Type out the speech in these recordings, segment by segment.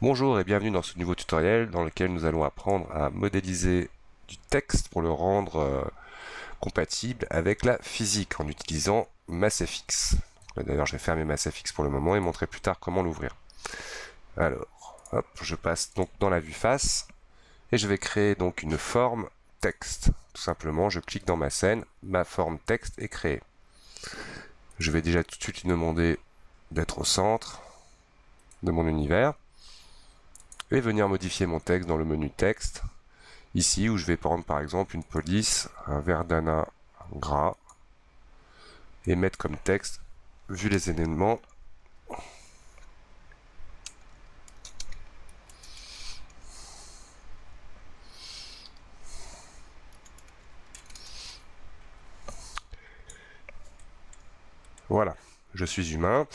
Bonjour et bienvenue dans ce nouveau tutoriel dans lequel nous allons apprendre à modéliser du texte pour le rendre compatible avec la physique en utilisant MassFX. D'ailleurs, je vais fermer MassFX pour le moment et montrer plus tard comment l'ouvrir. Alors, hop, je passe donc dans la vue face et je vais créer donc une forme texte. Tout simplement, je clique dans ma scène, ma forme texte est créée. Je vais déjà tout de suite lui demander d'être au centre de mon univers et venir modifier mon texte dans le menu texte, ici où je vais prendre par exemple une police, un verdana gras, et mettre comme texte, vu les éléments, voilà, je suis humain.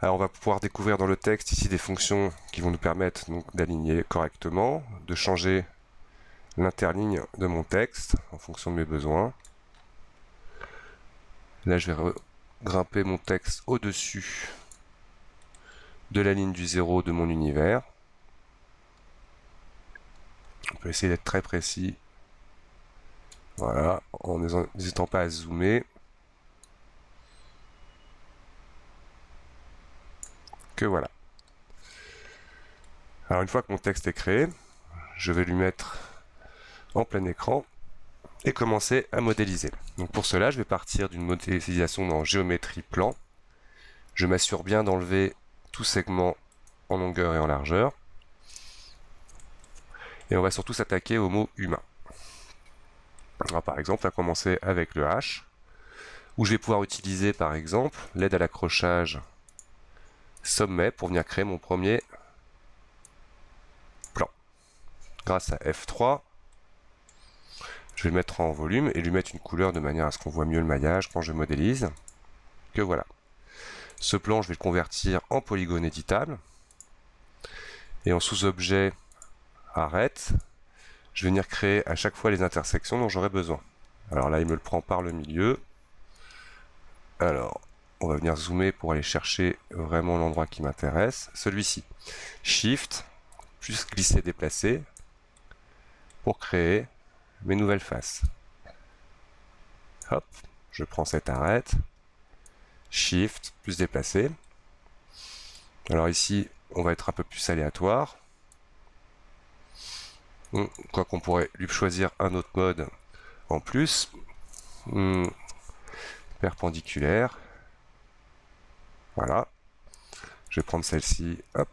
Alors on va pouvoir découvrir dans le texte ici des fonctions qui vont nous permettre donc d'aligner correctement, de changer l'interligne de mon texte en fonction de mes besoins. Là je vais grimper mon texte au-dessus de la ligne du 0 de mon univers. On peut essayer d'être très précis. Voilà, en n'hésitant pas à zoomer. Que voilà. Alors une fois que mon texte est créé, je vais lui mettre en plein écran et commencer à modéliser. Donc pour cela, je vais partir d'une modélisation dans géométrie plan. Je m'assure bien d'enlever tout segment en longueur et en largeur. Et on va surtout s'attaquer au mot humain. Alors par exemple, on va commencer avec le H, où je vais pouvoir utiliser par exemple l'aide à l'accrochage sommet pour venir créer mon premier plan. Grâce à F3, je vais le mettre en volume et lui mettre une couleur de manière à ce qu'on voit mieux le maillage quand je modélise. Que voilà. Ce plan, je vais le convertir en polygone éditable. Et en sous-objet arrête, je vais venir créer à chaque fois les intersections dont j'aurai besoin. Alors là, il me le prend par le milieu. Alors, on va venir zoomer pour aller chercher vraiment l'endroit qui m'intéresse. Celui-ci. Shift, plus glisser, déplacer, pour créer mes nouvelles faces. Hop, je prends cette arête. Shift, plus déplacer. Alors ici, on va être un peu plus aléatoire. Quoi qu'on pourrait lui choisir un autre mode en plus. Perpendiculaire. Voilà. Je vais prendre celle-ci. Hop.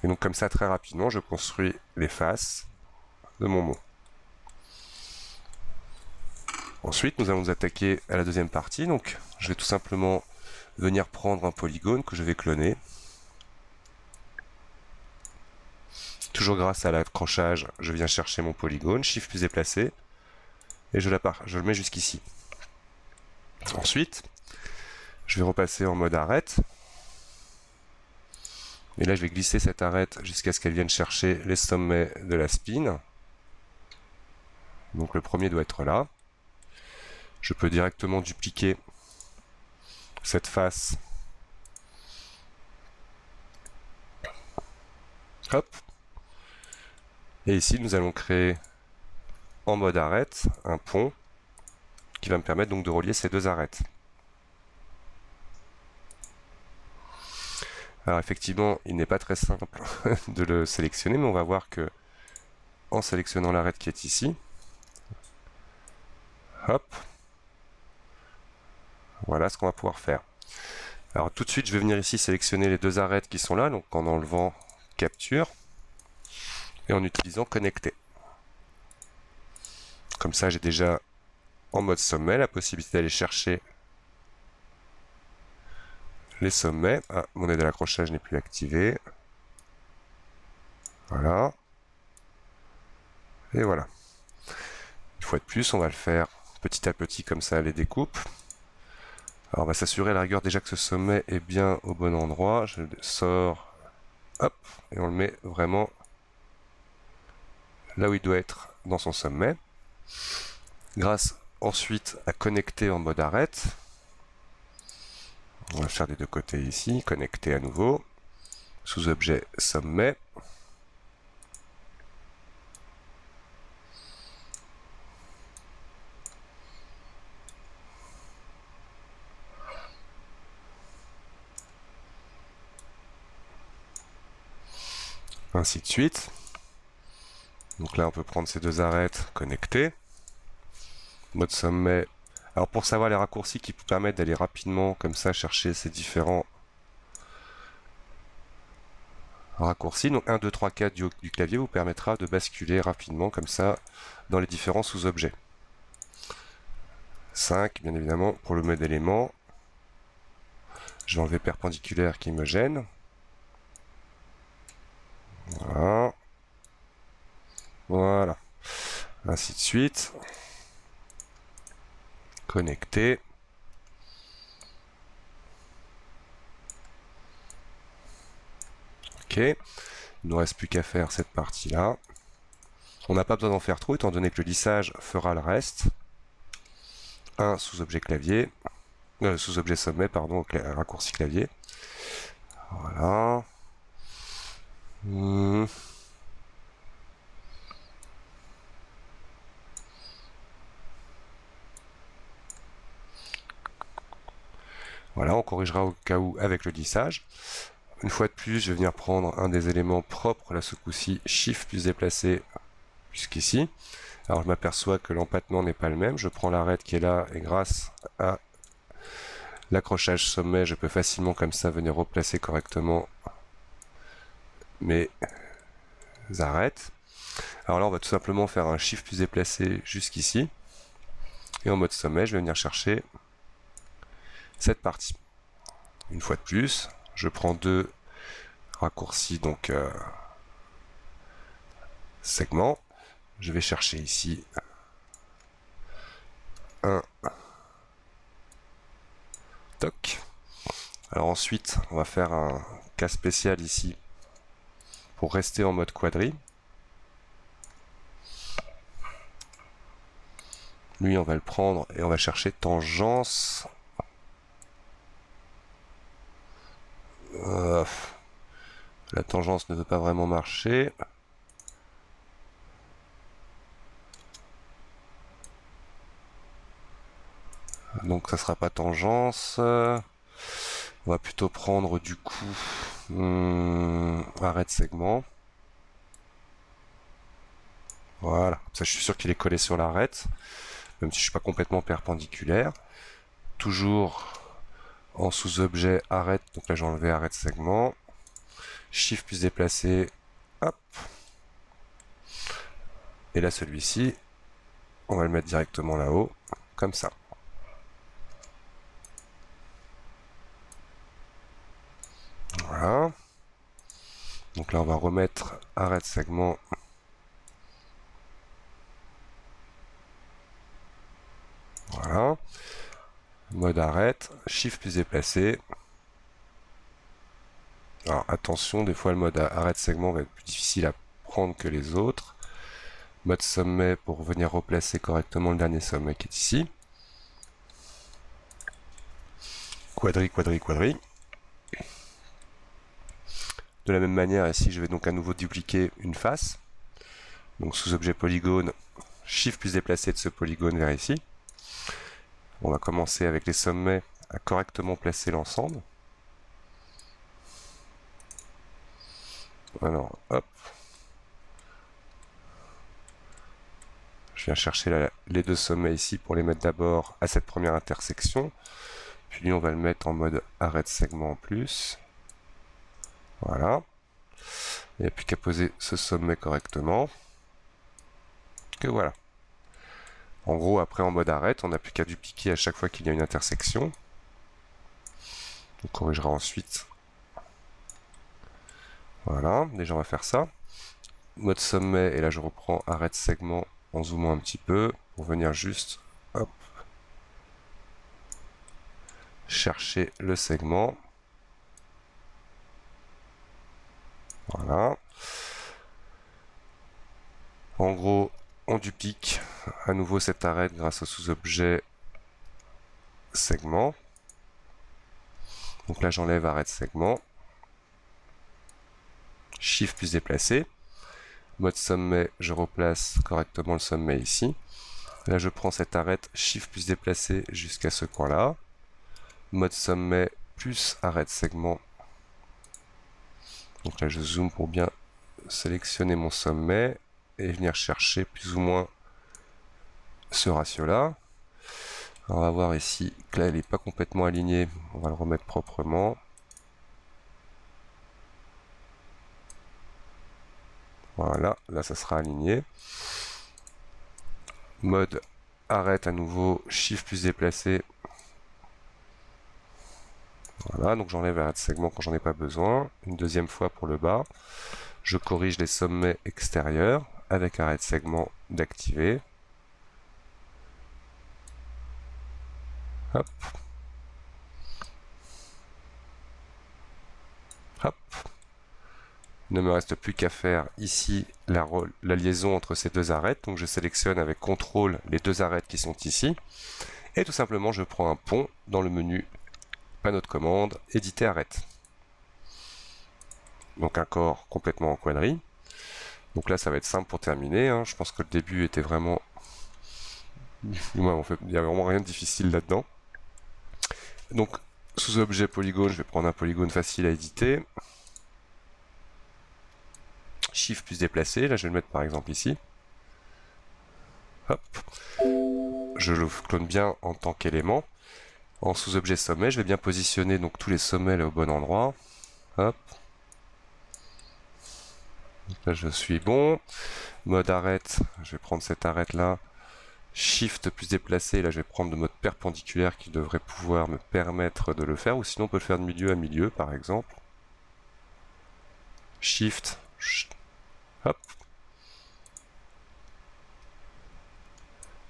Et donc comme ça, très rapidement, je construis les faces de mon mot. Ensuite, nous allons nous attaquer à la deuxième partie. Donc, je vais tout simplement venir prendre un polygone que je vais cloner. Toujours grâce à l'accrochage, je viens chercher mon polygone, Shift plus déplacer, et je le mets jusqu'ici. Ensuite, je vais repasser en mode arête. Et là, je vais glisser cette arête jusqu'à ce qu'elle vienne chercher les sommets de la spine. Donc le premier doit être là. Je peux directement dupliquer cette face. Hop. Et ici, nous allons créer en mode arête un pont qui va me permettre donc de relier ces deux arêtes. Alors effectivement, il n'est pas très simple de le sélectionner, mais on va voir que en sélectionnant l'arête qui est ici, hop, voilà ce qu'on va pouvoir faire. Alors tout de suite, je vais venir ici sélectionner les deux arêtes qui sont là, donc en enlevant capture et en utilisant connecter. Comme ça, j'ai déjà en mode sommet la possibilité d'aller chercher les sommets. Ah, mon aide à l'accrochage n'est plus activée. Voilà. Et voilà. Une fois de plus, on va le faire petit à petit comme ça, les découpe. Alors on va s'assurer à la rigueur déjà que ce sommet est bien au bon endroit. Je le sors, hop, et on le met vraiment là où il doit être dans son sommet. Grâce ensuite à connecter en mode arête, On va faire des deux côtés ici, connecter à nouveau. Sous-objet sommet. Ainsi de suite. Donc là, on peut prendre ces deux arêtes, connecter. Mode sommet. Alors pour savoir les raccourcis qui vous permettent d'aller rapidement, comme ça, chercher ces différents raccourcis. Donc 1, 2, 3, 4 du clavier vous permettra de basculer rapidement, comme ça, dans les différents sous-objets. 5, bien évidemment, pour le mode élément. Je vais enlever perpendiculaire qui me gêne. Voilà. Voilà. Ainsi de suite. Connecter. Ok. Il ne nous reste plus qu'à faire cette partie-là. On n'a pas besoin d'en faire trop, étant donné que le lissage fera le reste. Un sous-objet clavier. Sous-objet sommet, pardon, raccourci clavier. Voilà. Voilà, on corrigera au cas où avec le lissage. Une fois de plus, je vais venir prendre un des éléments propres, là ce coup-ci, Shift plus déplacer jusqu'ici. Alors je m'aperçois que l'empattement n'est pas le même. Je prends l'arête qui est là et grâce à l'accrochage sommet, je peux facilement comme ça venir replacer correctement mes arêtes. Alors là, on va tout simplement faire un Shift plus déplacer jusqu'ici. Et en mode sommet, je vais venir chercher cette partie. Une fois de plus, je prends deux raccourcis, donc segments. Je vais chercher ici un toc. Alors ensuite, on va faire un cas spécial ici pour rester en mode quadri. Lui, on va le prendre et on va chercher tangence. La tangence ne veut pas vraiment marcher. Donc ça sera pas tangence. On va plutôt prendre du coup arrête segment. Voilà, ça je suis sûr qu'il est collé sur l'arête, même si je suis pas complètement perpendiculaire. Toujours en sous-objet arrête, donc là j'ai enlevé arrête segment. Shift plus déplacer, hop. Et là celui-ci, on va le mettre directement là-haut, comme ça. Voilà. Donc là on va remettre arrête segment. Voilà. Mode arrête, Shift plus déplacer. Alors attention, des fois le mode arrête segment va être plus difficile à prendre que les autres. Mode sommet pour venir replacer correctement le dernier sommet qui est ici. Quadri, quadri, quadri. De la même manière, ici je vais donc à nouveau dupliquer une face. Donc sous objet polygone, Shift plus déplacer de ce polygone vers ici. On va commencer avec les sommets à correctement placer l'ensemble. Alors, hop. Je viens chercher les deux sommets ici pour les mettre d'abord à cette première intersection. Puis on va le mettre en mode arrête segment en plus. Voilà. Il n'y a plus qu'à poser ce sommet correctement. Que voilà. En gros, après en mode arrête, on n'a plus qu'à dupliquer à chaque fois qu'il y a une intersection. On corrigera ensuite. Voilà, déjà on va faire ça. Mode sommet, et là je reprends arrête segment en zoomant un petit peu pour venir juste hop, chercher le segment. Voilà. En gros, on duplique à nouveau cette arête grâce au sous-objet segment. Donc là, j'enlève arrêt de segment. Shift plus déplacer. Mode sommet, je replace correctement le sommet ici. Là, je prends cette arête, Shift plus déplacer jusqu'à ce coin-là. Mode sommet plus arrêt de segment. Donc là, je zoome pour bien sélectionner mon sommet et venir chercher plus ou moins ce ratio-là. On va voir ici que là, elle n'est pas complètement alignée. On va le remettre proprement. Voilà, là, ça sera aligné. Mode arrête à nouveau, Shift plus déplacer. Voilà, donc j'enlève l'arrêt de segment quand j'en ai pas besoin. Une deuxième fois pour le bas. Je corrige les sommets extérieurs avec arrêt de segment d'activer. Hop. Hop. Il ne me reste plus qu'à faire ici la liaison entre ces deux arêtes. Donc je sélectionne avec CTRL les deux arêtes qui sont ici. Et tout simplement, je prends un pont dans le menu panneau de commande, éditer arête. Donc un corps complètement en quadrille. Donc là, ça va être simple pour terminer. Hein. Je pense que le début était vraiment... il n'y a vraiment rien de difficile là-dedans. Donc, sous objet polygone, je vais prendre un polygone facile à éditer. Shift plus déplacer. Là, je vais le mettre par exemple ici. Hop. Je le clone bien en tant qu'élément. En sous-objet sommet, je vais bien positionner donc tous les sommets là, au bon endroit. Hop. Donc là, je suis bon. Mode arête, je vais prendre cette arête là. Shift plus déplacer, là je vais prendre le mode perpendiculaire qui devrait pouvoir me permettre de le faire, ou sinon on peut le faire de milieu à milieu par exemple. Shift, hop.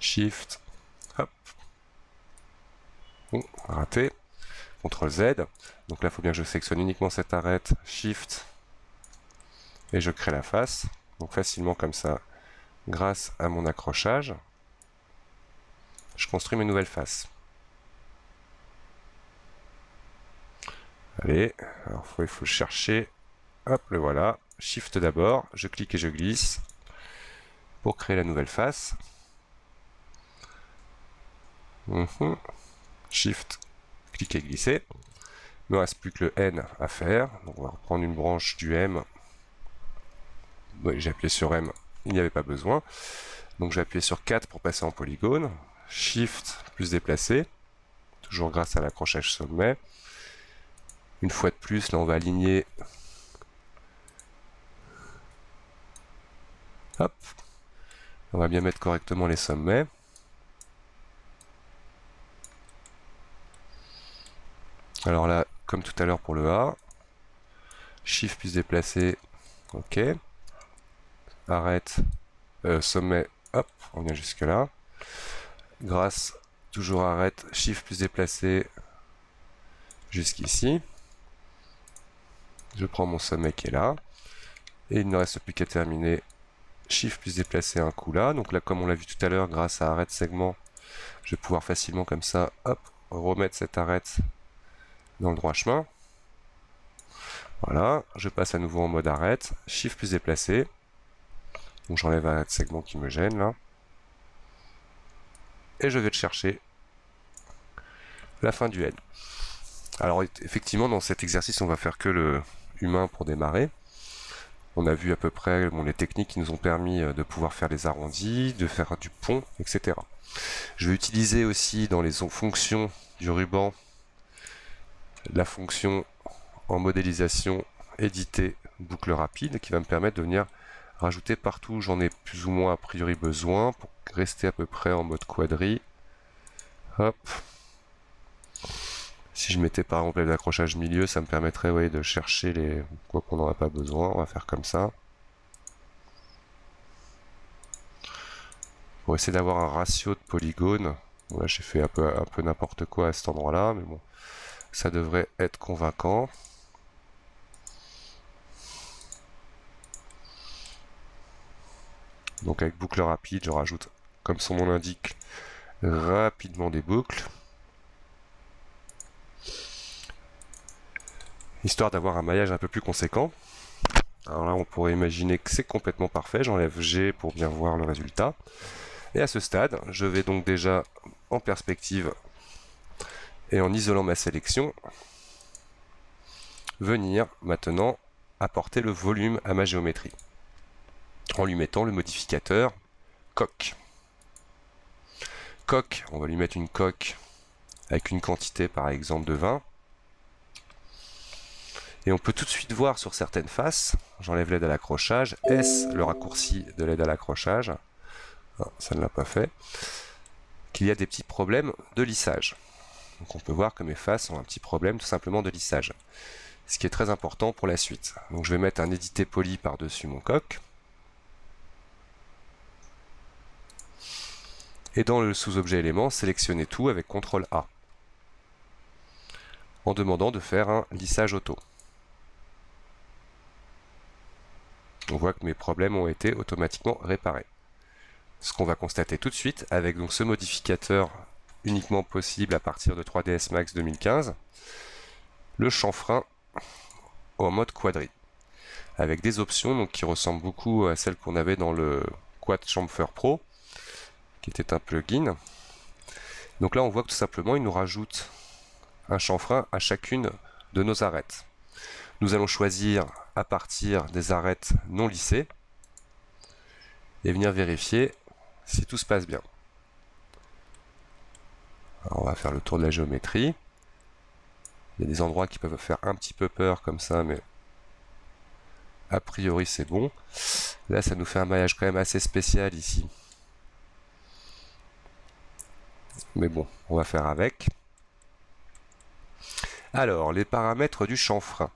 Shift, hop. Bon, raté. CTRL Z. Donc là il faut bien que je sélectionne uniquement cette arête. Shift. Et je crée la face. Donc facilement comme ça, grâce à mon accrochage. Je construis mes nouvelles faces. Allez, alors il faut le chercher. Hop, le voilà. Shift d'abord, je clique et je glisse pour créer la nouvelle face. Shift, clique et glisser. Il ne me reste plus que le N à faire. Donc on va reprendre une branche du M. Oui, j'ai appuyé sur M, il n'y avait pas besoin. Donc j'ai appuyé sur 4 pour passer en polygone. Shift plus déplacer, toujours grâce à l'accrochage sommet. Une fois de plus, là on va aligner. Hop. On va bien mettre correctement les sommets. Alors là, comme tout à l'heure pour le A, Shift plus déplacer, ok. Arrête, sommet, hop, on vient jusque là. Grâce, toujours arrête, Shift plus déplacer jusqu'ici. Je prends mon sommet qui est là. Et il ne reste plus qu'à terminer. Shift plus déplacer un coup là. Donc là, comme on l'a vu tout à l'heure, grâce à arrête segment, je vais pouvoir facilement comme ça, hop, remettre cette arête dans le droit chemin. Voilà, je passe à nouveau en mode arrête. Shift plus déplacer. Donc j'enlève arrête segment qui me gêne là. Et je vais chercher la fin du N. Alors effectivement, dans cet exercice, on va faire que le humain pour démarrer. On a vu à peu près les techniques qui nous ont permis de pouvoir faire les arrondis, de faire du pont, etc. Je vais utiliser aussi dans les fonctions du ruban la fonction en modélisation éditer boucle rapide qui va me permettre de venir rajouter partout où j'en ai plus ou moins a priori besoin pour rester à peu près en mode quadrille. Hop. Si je mettais par exemple l'accrochage milieu, ça me permettrait de chercher les quoi qu'on n'en a pas besoin. On va faire comme ça. Pour essayer d'avoir un ratio de polygones. Bon, là j'ai fait un peu n'importe quoi à cet endroit-là, mais bon, ça devrait être convaincant. Donc avec boucle rapide, je rajoute, comme son nom l'indique, rapidement des boucles. histoire d'avoir un maillage un peu plus conséquent. Alors là, on pourrait imaginer que c'est complètement parfait. J'enlève G pour bien voir le résultat. Et à ce stade, je vais donc déjà en perspective et en isolant ma sélection, venir maintenant apporter le volume à ma géométrie en lui mettant le modificateur coque. Coque, on va lui mettre une coque avec une quantité par exemple de 20. Et on peut tout de suite voir sur certaines faces, j'enlève l'aide à l'accrochage, est-ce le raccourci de l'aide à l'accrochage, ça ne l'a pas fait, qu'il y a des petits problèmes de lissage. Donc on peut voir que mes faces ont un petit problème tout simplement de lissage. Ce qui est très important pour la suite. Donc je vais mettre un édité poli par-dessus mon coque. Et dans le sous-objet élément, sélectionner tout avec CTRL A. En demandant de faire un lissage auto. On voit que mes problèmes ont été automatiquement réparés. Ce qu'on va constater tout de suite avec donc ce modificateur uniquement possible à partir de 3ds Max 2015, le chanfrein en mode quadri, avec des options donc, qui ressemblent beaucoup à celles qu'on avait dans le Quad Chamfer Pro, qui était un plugin. Donc là on voit que tout simplement il nous rajoute un chanfrein à chacune de nos arêtes. Nous allons choisir à partir des arêtes non lissées et venir vérifier si tout se passe bien. Alors on va faire le tour de la géométrie. Il y a des endroits qui peuvent faire un petit peu peur comme ça, mais a priori c'est bon. Là ça nous fait un maillage quand même assez spécial ici. Mais bon, on va faire avec. Alors, les paramètres du chanfrein.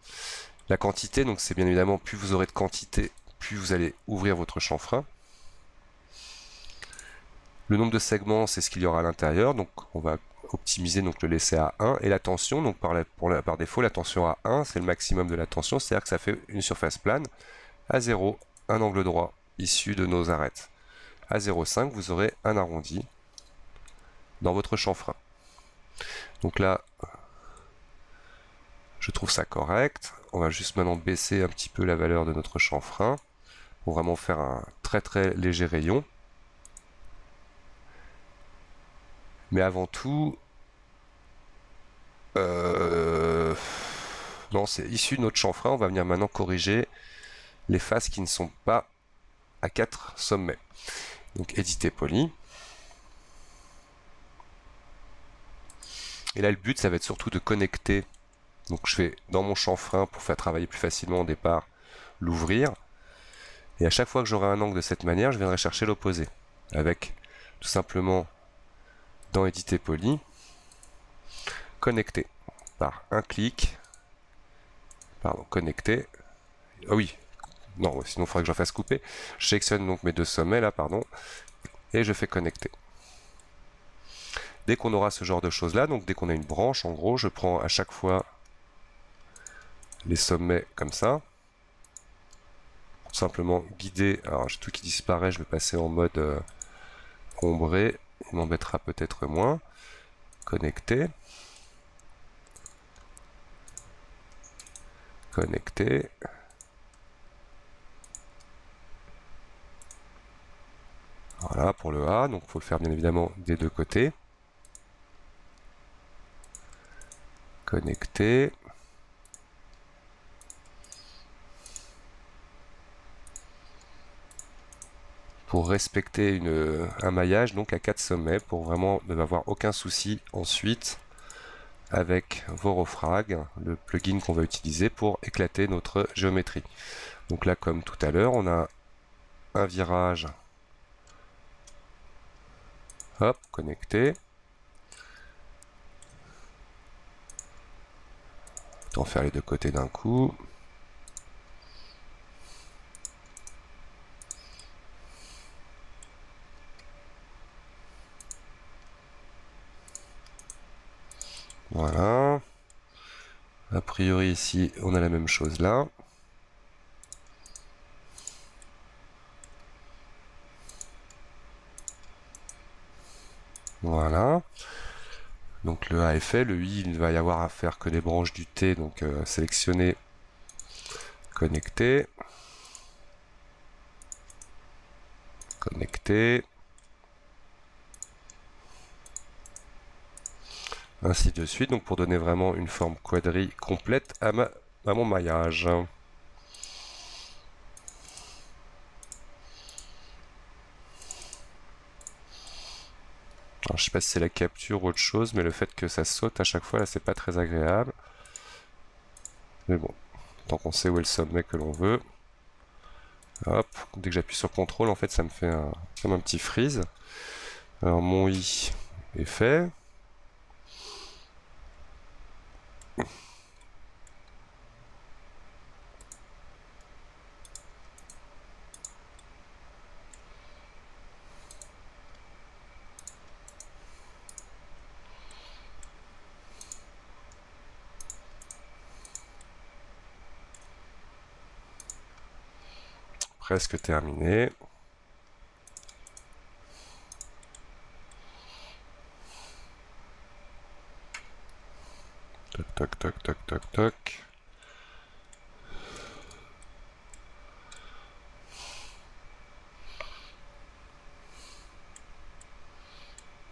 La quantité, donc c'est bien évidemment, plus vous aurez de quantité, plus vous allez ouvrir votre chanfrein. Le nombre de segments, c'est ce qu'il y aura à l'intérieur, donc on va optimiser, donc le laisser à 1. Et la tension, donc par défaut, la tension à 1, c'est le maximum de la tension, c'est-à-dire que ça fait une surface plane. À 0, un angle droit issu de nos arêtes. À 0,5, vous aurez un arrondi dans votre chanfrein. Donc là, je trouve ça correct. On va juste maintenant baisser un petit peu la valeur de notre chanfrein pour vraiment faire un très très léger rayon. Mais avant tout, non, c'est issu de notre chanfrein. On va venir maintenant corriger les faces qui ne sont pas à 4 sommets. Donc éditer poli. Et là, le but, ça va être surtout de connecter. Donc je vais dans mon chanfrein pour faire travailler plus facilement au départ, l'ouvrir. Et à chaque fois que j'aurai un angle de cette manière, je viendrai chercher l'opposé. Avec tout simplement dans éditer poli, connecter par un clic. Pardon, connecter. Ah oui, non, sinon il faudrait que j'en fasse couper. Je sélectionne donc mes deux sommets là, pardon, et je fais connecter. Dès qu'on aura ce genre de choses là, donc dès qu'on a une branche, en gros, je prends à chaque fois les sommets comme ça. Pour simplement guider. Alors j'ai tout qui disparaît, je vais passer en mode ombré. Il m'embêtera peut-être moins. Connecter. Connecter. Voilà pour le A, donc il faut le faire bien évidemment des deux côtés. Connecter. Pour respecter un maillage donc à 4 sommets, pour vraiment ne avoir aucun souci ensuite avec Vorofrag, le plugin qu'on va utiliser pour éclater notre géométrie. Donc là, comme tout à l'heure, on a un virage. Hop, connecté. Autant faire les deux côtés d'un coup. Voilà. A priori ici, on a la même chose là. Voilà. Donc le A est fait, le I il va y avoir à faire que les branches du T, donc sélectionner, connecter, connecter, ainsi de suite, donc pour donner vraiment une forme quadri complète à mon maillage. Alors, je sais pas si c'est la capture ou autre chose, mais le fait que ça saute à chaque fois, là, c'est pas très agréable. Mais bon, tant qu'on sait où est le sommet que l'on veut. Hop, dès que j'appuie sur CTRL, en fait, ça me fait comme un petit freeze. Alors, mon I est fait. Presque terminé. Toc, toc, toc, toc, toc, toc.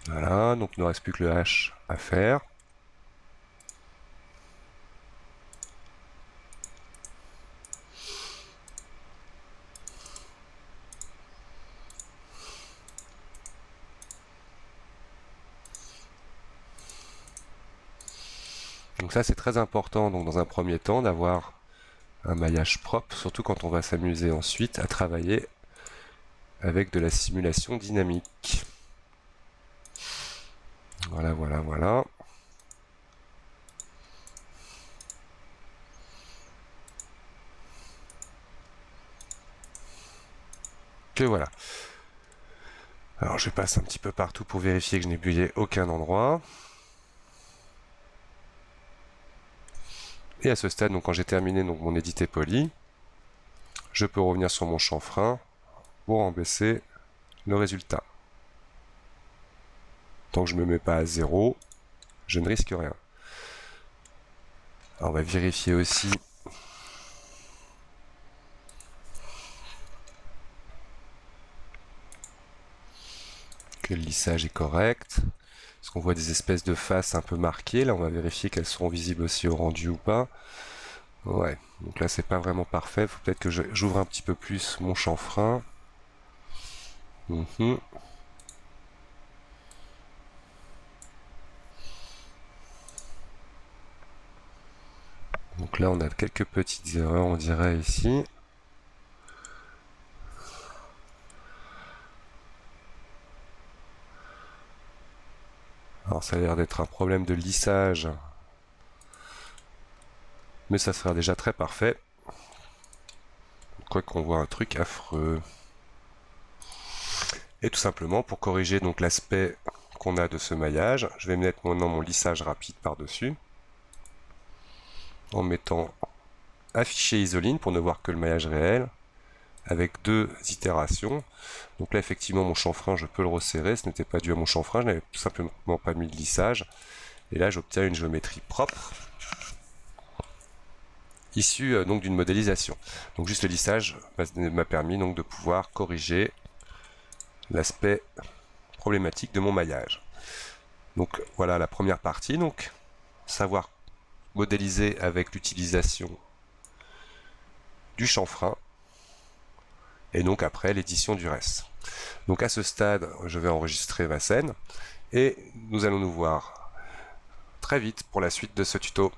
Voilà, donc il ne reste plus que le H à faire. Donc ça c'est très important donc dans un premier temps d'avoir un maillage propre, surtout quand on va s'amuser ensuite à travailler avec de la simulation dynamique. Voilà, voilà, voilà. Que voilà. Alors je passe un petit peu partout pour vérifier que je n'ai bugué aucun endroit. Et à ce stade, donc quand j'ai terminé donc, mon édité poli, je peux revenir sur mon chanfrein pour en baisser le résultat. Tant que je ne me mets pas à 0, je ne risque rien. Alors on va vérifier aussi que le lissage est correct. Parce qu'on voit des espèces de faces un peu marquées. Là, on va vérifier qu'elles seront visibles aussi au rendu ou pas. Ouais, donc là, c'est pas vraiment parfait. Faut peut-être que j'ouvre un petit peu plus mon chanfrein. Donc là, on a quelques petites erreurs, on dirait, ici. Alors, ça a l'air d'être un problème de lissage. Mais ça sera déjà très parfait. Quoi qu'on voit un truc affreux. Et tout simplement, pour corriger donc l'aspect qu'on a de ce maillage, je vais mettre maintenant mon lissage rapide par-dessus. En mettant afficher isoline pour ne voir que le maillage réel. Avec 2 itérations. Donc là, effectivement, mon chanfrein, je peux le resserrer. Ce n'était pas dû à mon chanfrein, je n'avais tout simplement pas mis de lissage. Et là, j'obtiens une géométrie propre, issue donc d'une modélisation. Donc juste le lissage m'a permis donc de pouvoir corriger l'aspect problématique de mon maillage. Donc voilà la première partie. Donc savoir modéliser avec l'utilisation du chanfrein. Et donc après l'édition du reste. Donc à ce stade, je vais enregistrer ma scène et nous allons nous voir très vite pour la suite de ce tuto.